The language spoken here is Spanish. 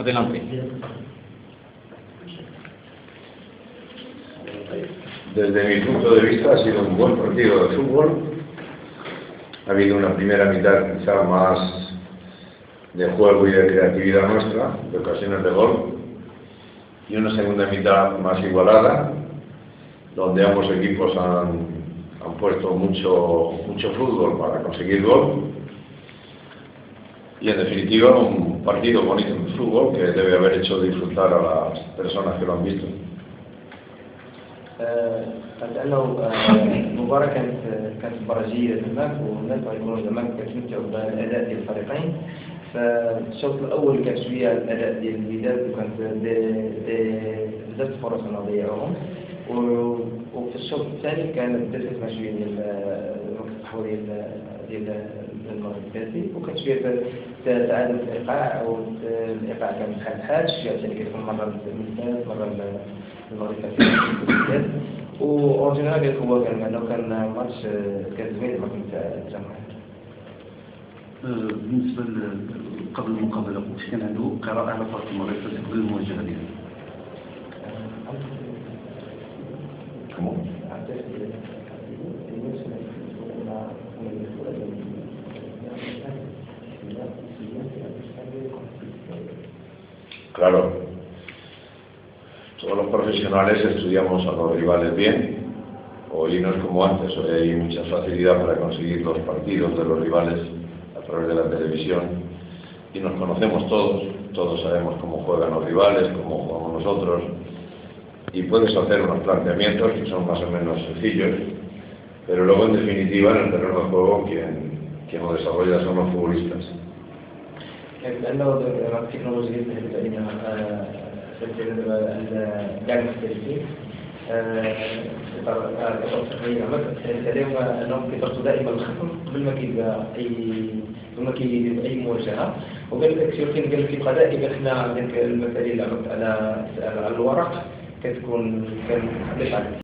Adelante. Desde mi punto de vista ha sido un buen partido de fútbol. Ha habido una primera mitad quizá más de juego y de creatividad nuestra, de ocasiones de gol, y una segunda mitad más igualada, donde ambos equipos han puesto mucho fútbol para conseguir gol. Y en definitiva un partido bonito de fútbol que debe haber hecho disfrutar a las personas que lo han visto. لأنه المباراة كانت برازيلية تماك، والناس يكونوا تماك كتمتعوا بالأداء ديال الفريقين. فالشوط الأول كان شوية الأداء ديال الوداد وكانت بزاف الفرص اللي ضيعوهم، وفي الشوط الثاني كانت بدات تسمع شوية ديال التحول ديال المغرب الثلاثي، وكان شوية تعادل في الإيقاع، أو الإيقاع كان بحال شوية ثاني كتكون مرة للوداد مرة المغرب الثلاثي. وأورجينال هو كان ماتش كان زوين ما كنت تجمع. بالنسبة قبل المقابلة واش كان عنده قراءة على فرق المغرب قبل المواجهة ديالو؟ Claro, todos los profesionales estudiamos a los rivales bien. Hoy no es como antes, hoy hay mucha facilidad para conseguir los partidos de los rivales a través de la televisión y nos conocemos todos sabemos cómo juegan los rivales, cómo jugamos nosotros, y puedes hacer unos planteamientos que son más o menos sencillos, pero luego en definitiva en el terreno de juego quien lo desarrolla son los futbolistas. لأنه التكنولوجيا الدائمة كاع المختلفين اليوم أنهم كيضغطوا دائما الخصم قبل ما كيديروا أي مواجهة، وقال لك شوفين قال لك كيبقى دائما حنا هذيك المسائل على الورق كتكون كان